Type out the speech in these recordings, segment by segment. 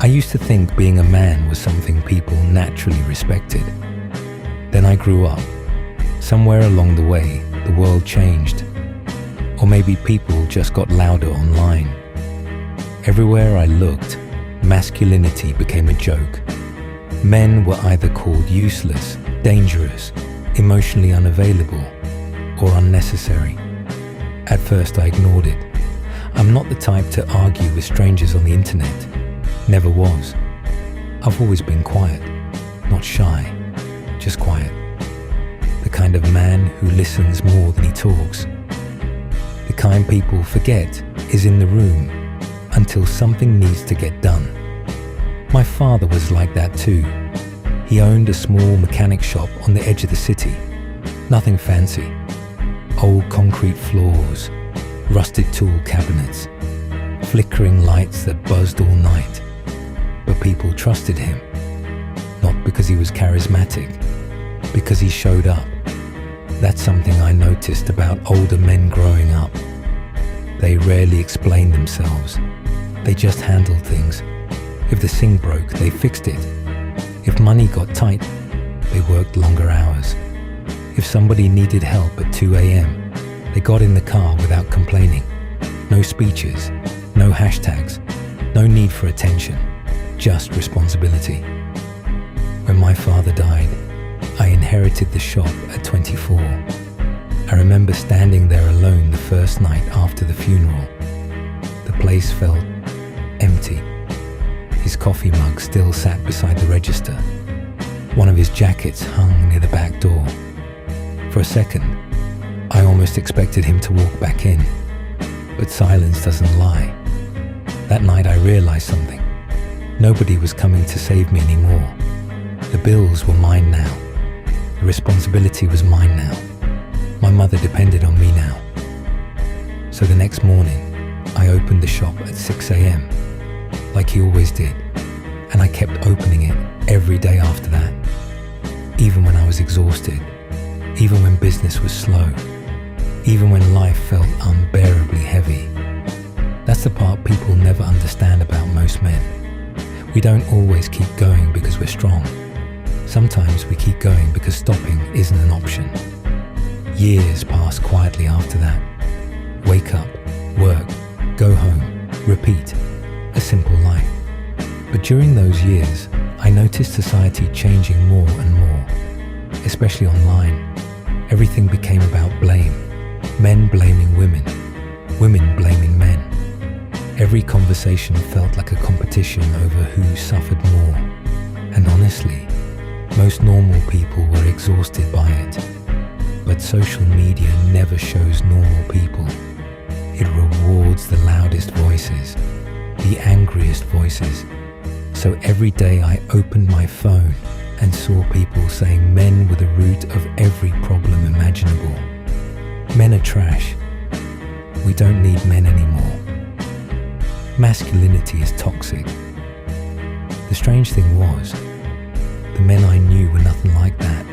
I used to think being a man was something people naturally respected. Then I grew up. Somewhere along the way, the world changed. Or maybe people just got louder online. Everywhere I looked, masculinity became a joke. Men were either called useless, dangerous, emotionally unavailable, or unnecessary. At first I ignored it. I'm not the type to argue with strangers on the internet. Never was. I've always been quiet, not shy, just quiet. The kind of man who listens more than he talks. The kind people forget is in the room until something needs to get done. My father was like that too. He owned a small mechanic shop on the edge of the city. Nothing fancy. Old concrete floors, rusted tool cabinets, flickering lights that buzzed all night. But people trusted him, not because he was charismatic, because he showed up. That's something I noticed about older men growing up. They rarely explained themselves. They just handled things. If the sink broke, they fixed it. If money got tight, they worked longer hours. If somebody needed help at 2 a.m., they got in the car without complaining. No speeches, no hashtags, no need for attention, just responsibility. When my father died, I inherited the shop at 24. I remember standing there alone the first night after the funeral. The place felt empty. His coffee mug still sat beside the register. One of his jackets hung near the back door. For a second, I almost expected him to walk back in. But silence doesn't lie. That night I realized something. Nobody was coming to save me anymore. The bills were mine now. The responsibility was mine now. My mother depended on me now. So the next morning, I opened the shop at 6 a.m. like he always did, and I kept opening it every day after that, even when I was exhausted, even when business was slow, even when life felt unbearably heavy. That's the part people never understand about most men. We don't always keep going because we're strong. Sometimes we keep going because stopping isn't an option. Years pass quietly after that. Wake up, work, go home, repeat. A simple life. But during those years, I noticed society changing more and more, especially online. Everything became about blame. Men blaming women, women blaming men. Every conversation felt like a competition over who suffered more. And honestly, most normal people were exhausted by it. But social media never shows normal people. It rewards the loudest voices, the angriest voices. So every day I opened my phone and saw people saying men were the root of every problem imaginable. Men are trash. We don't need men anymore. Masculinity is toxic. The strange thing was, the men I knew were nothing like that.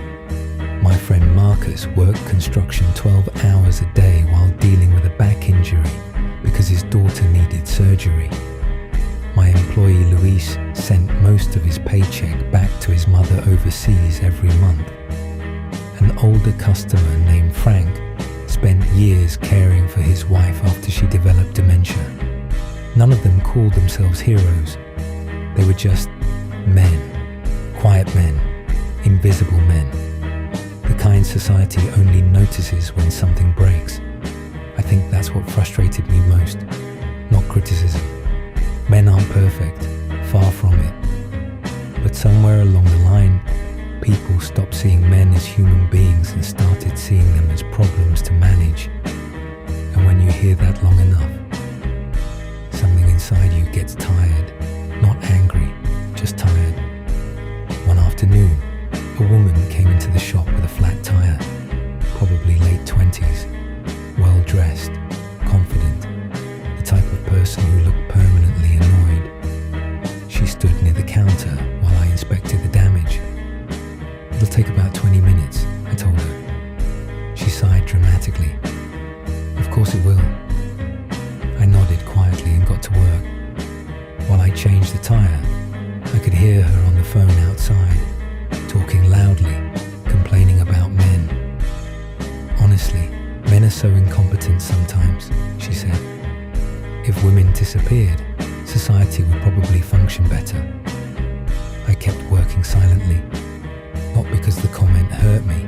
My friend Marcus worked construction 12 hours a day while dealing with a back injury because his daughter needed surgery. My employee Luis sent most of his paycheck back to his mother overseas every month. An older customer named Frank spent years caring for his wife after she developed dementia. None of them called themselves heroes. They were just men, quiet men, invisible men. The kind society only notices when something breaks. I think that's what frustrated me most, not criticism. Men aren't perfect, far from it. But somewhere along the line, people stopped seeing men as human beings and started seeing them as problems to manage. And when you hear that long enough, something inside you gets tired, not angry, just tired. One afternoon, a woman came into the shop with a flat tire, probably late 20s, well-dressed, confident, the type of person who looked permanently annoyed. She stood near the counter while I inspected the damage. "It'll take about 20 minutes, I told her. She sighed dramatically. "Of course it will." I nodded quietly and got to work. While I changed the tire, I could hear her on the phone outside, talking loudly, complaining about men. Honestly, men are so incompetent sometimes, she said. If women disappeared, society would probably function better. I kept working silently, not because the comment hurt me,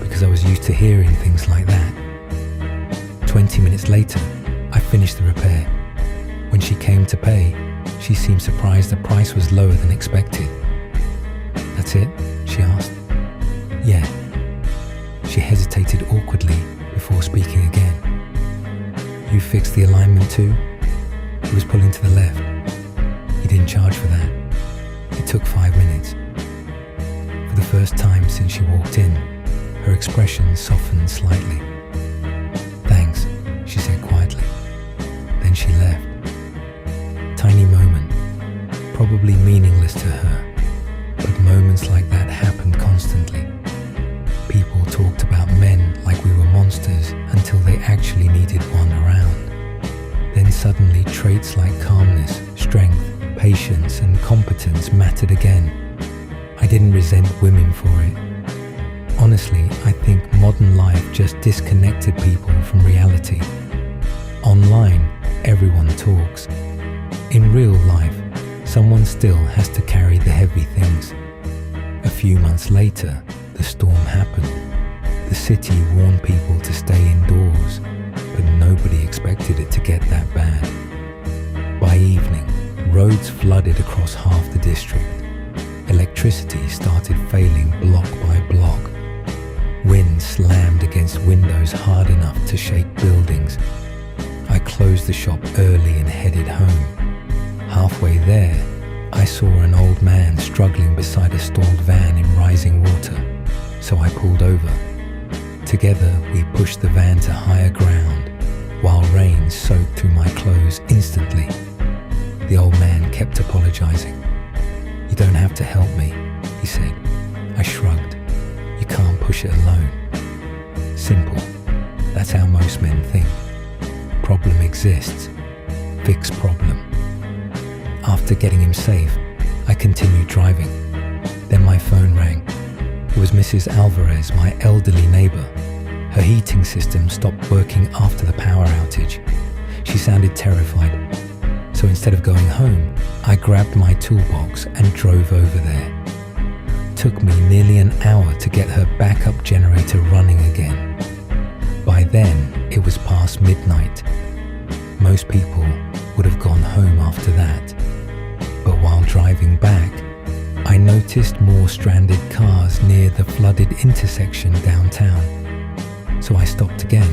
because I was used to hearing things like that. 20 minutes later, I finished the repair. When she came to pay, she seemed surprised the price was lower than expected. "That's it?" she asked. "Yeah." She hesitated awkwardly before speaking again. "You fixed the alignment too?" It was pulling to the left. "You didn't charge for that." It took 5 minutes. For the first time since she walked in, her expression softened slightly. "Thanks," she said quietly. Then she left. Tiny moment, probably meaningless to her, but moments like that happened constantly. People talked about men like we were monsters until they actually needed one around. Then suddenly traits like calmness, strength, patience and competence mattered again. I didn't resent women for it. Honestly, I think modern life just disconnected people from reality. Online, everyone talks. In real life, someone still has to carry the heavy things. A few months later, the storm happened. The city warned people to stay indoors, but nobody expected it to get that bad. By evening, roads flooded across half the district. Electricity started failing block by block. Wind slammed against windows hard enough to shake buildings. I closed the shop early and headed home. Halfway there, I saw an old man struggling beside a stalled van in rising water, so I pulled over. Together, we pushed the van to higher ground, while rain soaked through my clothes instantly. The old man kept apologizing. "You don't have to help me," he said. I shrugged. "You can't push it alone." Simple. That's how most men think. Problem exists. Fix problem. After getting him safe, I continued driving. Then my phone rang. It was Mrs. Alvarez, my elderly neighbor. Her heating system stopped working after the power outage. She sounded terrified. So instead of going home, I grabbed my toolbox and drove over there. Took me nearly an hour to get her backup generator running again. By then, it was past midnight. Most people would have gone home after that. But while driving back, I noticed more stranded cars near the flooded intersection downtown. So I stopped again,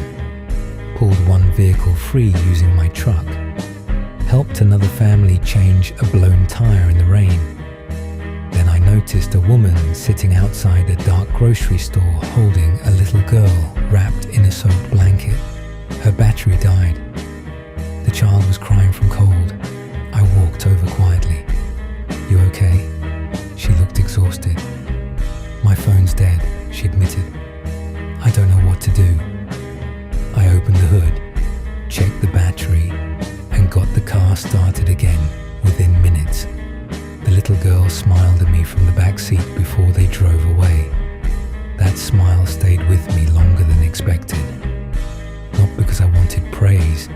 pulled one vehicle free using my truck, helped another family change a blown tire in the rain. Then I noticed a woman sitting outside a dark grocery store holding a little girl wrapped in a soaked blanket. Her battery died. The child was crying from cold. I walked over quietly. "You okay?" She looked exhausted. "My phone's dead," she admitted. "I don't know what to do." I opened the hood, checked the battery, and got the car started again within minutes. The little girl smiled at me from the back seat before they drove away. That smile stayed with me longer than expected. Not because I wanted praise,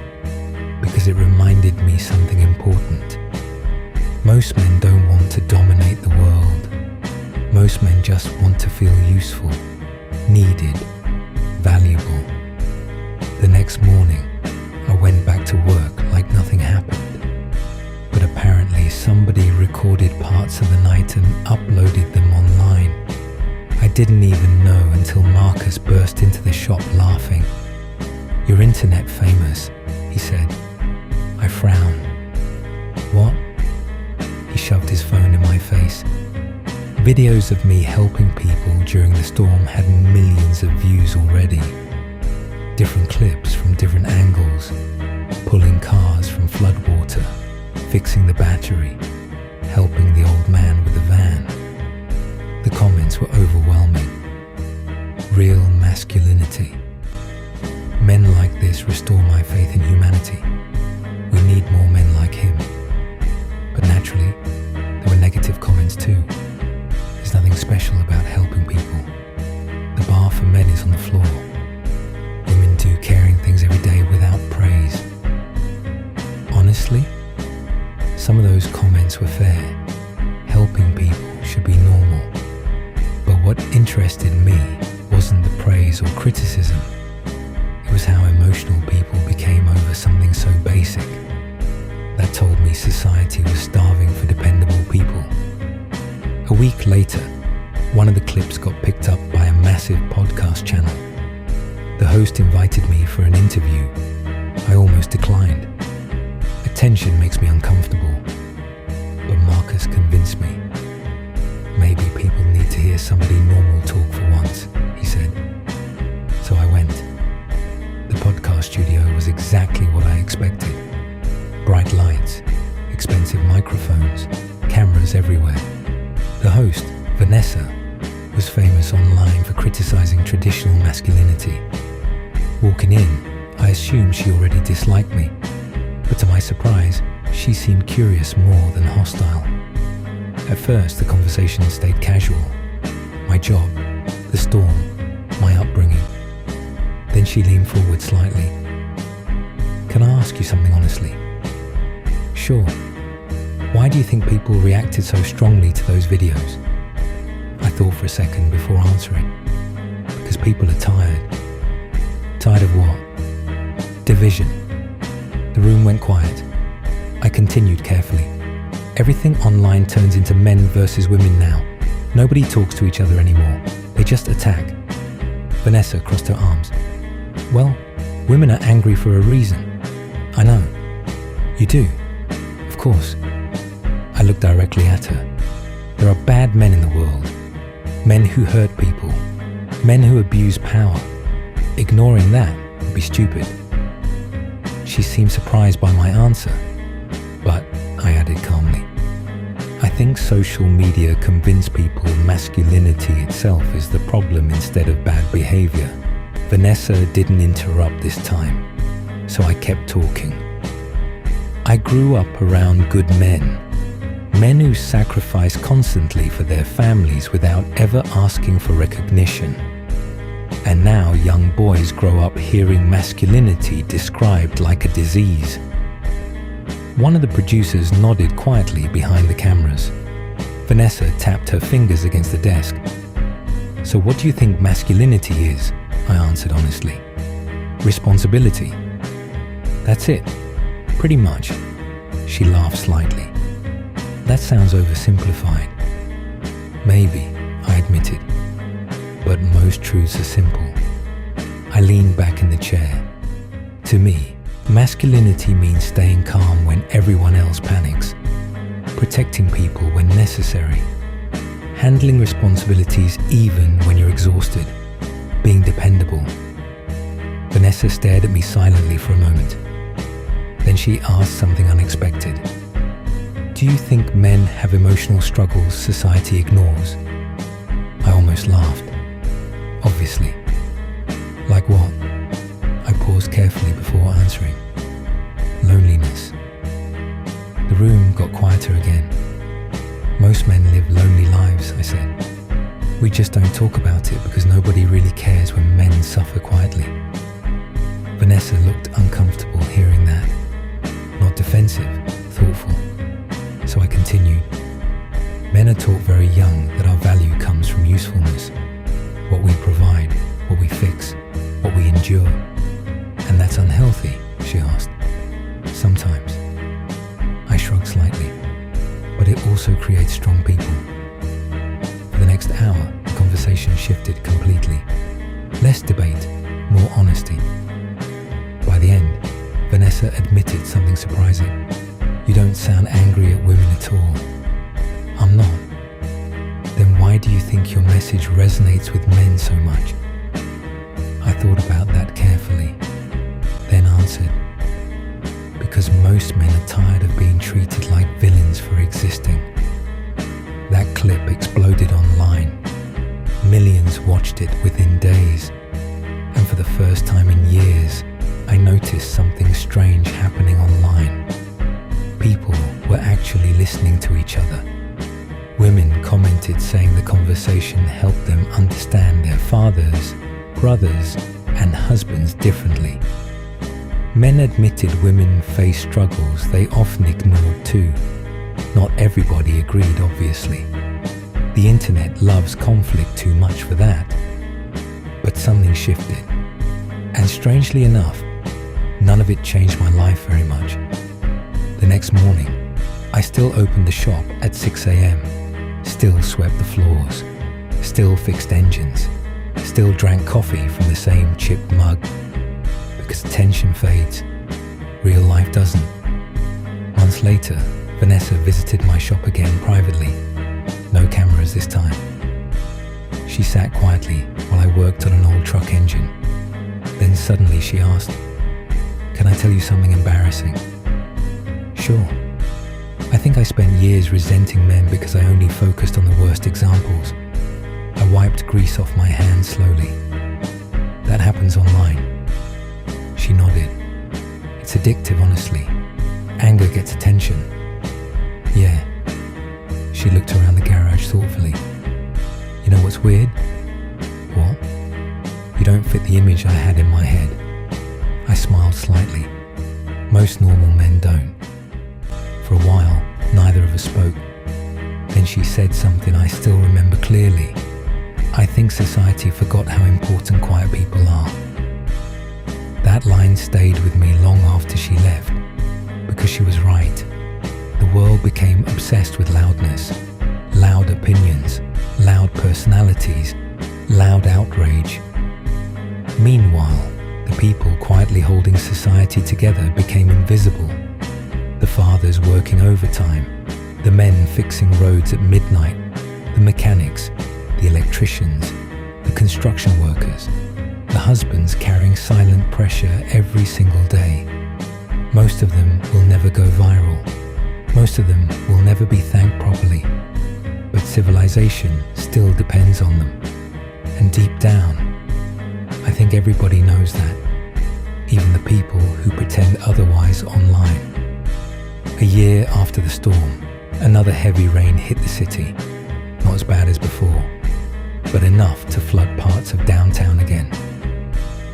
because it reminded me something important. Most men don't want to dominate the world. Most men just want to feel useful, needed, valuable. The next morning, I went back to work like nothing happened. But apparently somebody recorded parts of the night and uploaded them online. I didn't even know until Marcus burst into the shop laughing. "You're internet famous," he said. I frowned. "What?" He shoved his phone in my face. Videos of me helping people during the storm had millions of views already. Different clips from different angles, pulling cars from floodwater, fixing the battery, helping the old man with the van. The comments were overwhelming. Real masculinity. Men like this restore my faith in humanity. We need more men like him. But naturally, there were comments too. There's nothing special about helping people. The bar for men is on the floor. Women do caring things every day without praise. Honestly, some of those comments were fair. Helping people should be normal. But what interested me wasn't the praise or criticism. It was how emotional people became over something so basic. That told me society was starving for dependable people. A week later, one of the clips got picked up by a massive podcast channel. The host invited me for an interview. I almost declined. Attention makes me uncomfortable. But Marcus convinced me. Maybe people need to hear somebody normal talk for once, he said. So I went. The podcast studio was exactly what I expected. Bright lights, expensive microphones, cameras everywhere. The host, Vanessa, was famous online for criticizing traditional masculinity. Walking in, I assumed she already disliked me, but to my surprise, she seemed curious more than hostile. At first, the conversation stayed casual. My job, the storm, my upbringing. Then she leaned forward slightly. Can I ask you something honestly? Sure. Why do you think people reacted so strongly to those videos? I thought for a second before answering. Because people are tired. Tired of what? Division. The room went quiet. I continued carefully. Everything online turns into men versus women now. Nobody talks to each other anymore. They just attack. Vanessa crossed her arms. Well, women are angry for a reason. I know. You do? Of course. I looked directly at her. There are bad men in the world. Men who hurt people. Men who abuse power. Ignoring that would be stupid. She seemed surprised by my answer, but I added calmly. I think social media convince people masculinity itself is the problem instead of bad behavior. Vanessa didn't interrupt this time, so I kept talking. I grew up around good men. Men who sacrifice constantly for their families without ever asking for recognition. And now young boys grow up hearing masculinity described like a disease. One of the producers nodded quietly behind the cameras. Vanessa tapped her fingers against the desk. So what do you think masculinity is? I answered honestly. Responsibility. That's it. Pretty much. She laughed slightly. That sounds oversimplified. Maybe, I admitted. But most truths are simple. I leaned back in the chair. To me, masculinity means staying calm when everyone else panics, protecting people when necessary, handling responsibilities even when you're exhausted, being dependable. Vanessa stared at me silently for a moment. Then she asked something unexpected. Do you think men have emotional struggles society ignores? I almost laughed. Obviously. Like what? I paused carefully before answering. Loneliness. The room got quieter again. Most men live lonely lives, I said. We just don't talk about it because nobody really cares when men suffer quietly. Vanessa looked uncomfortable hearing that. Not defensive, thoughtful. So I continued. Men are taught very young that our value comes from usefulness. What we provide, what we fix, what we endure. And that's unhealthy, she asked. Sometimes. I shrugged slightly. But it also creates strong people. For the next hour, the conversation shifted completely. Less debate, more honesty. By the end, Vanessa admitted something surprising. You don't sound angry at women at all. I'm not. Then why do you think your message resonates with men so much? I thought about that carefully, then answered. Because most men are tired of being treated like villains for existing. That clip exploded online. Millions watched it within days. And for the first time in years, I noticed something strange happening online. People were actually listening to each other. Women commented saying the conversation helped them understand their fathers, brothers, and husbands differently. Men admitted women face struggles they often ignored too. Not everybody agreed, obviously. The internet loves conflict too much for that. But something shifted. And strangely enough, none of it changed my life very much. The next morning, I still opened the shop at 6 a.m., still swept the floors, still fixed engines, still drank coffee from the same chipped mug. Because tension fades, real life doesn't. Months later, Vanessa visited my shop again privately. No cameras this time. She sat quietly while I worked on an old truck engine. Then suddenly she asked, "Can I tell you something embarrassing?" "Sure." I think I spent years resenting men because I only focused on the worst examples. I wiped grease off my hands slowly. "That happens online." She nodded. "It's addictive, honestly. Anger gets attention." "Yeah." She looked around the garage thoughtfully. "You know what's weird?" "What?" "You don't fit the image I had in my head." I smiled slightly. Most normal men don't. For a while, neither of us spoke. Then she said something I still remember clearly. "I think society forgot how important quiet people are." That line stayed with me long after she left, because she was right. The world became obsessed with loudness, loud opinions, loud personalities, loud outrage. Meanwhile, the people quietly holding society together became invisible. The fathers working overtime, the men fixing roads at midnight, the mechanics, the electricians, the construction workers, the husbands carrying silent pressure every single day. Most of them will never go viral. Most of them will never be thanked properly. But civilization still depends on them. And deep down, I think everybody knows that, even the people who pretend otherwise online. A year after the storm, another heavy rain hit the city. Not as bad as before, but enough to flood parts of downtown again.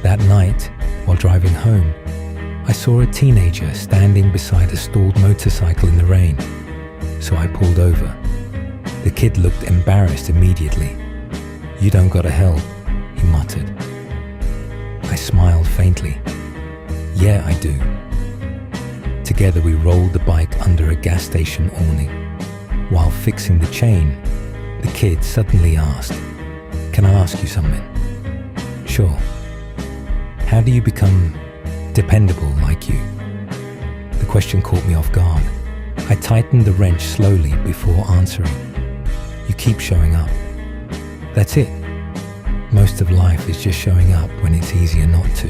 That night, while driving home, I saw a teenager standing beside a stalled motorcycle in the rain, so I pulled over. The kid looked embarrassed immediately. "You don't gotta help," he muttered. I smiled faintly. "Yeah, I do." Together we rolled the bike under a gas station awning. While fixing the chain, the kid suddenly asked, "Can I ask you something?" "Sure." "How do you become dependable like you?" The question caught me off guard. I tightened the wrench slowly before answering. "You keep showing up. That's it. Most of life is just showing up when it's easier not to."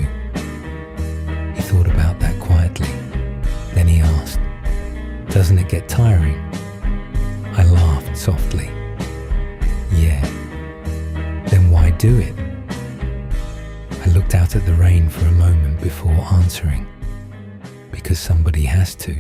He thought about that quietly. Then he asked, "Doesn't it get tiring?" I laughed softly. "Yeah." "Then why do it?" I looked out at the rain for a moment before answering. "Because somebody has to."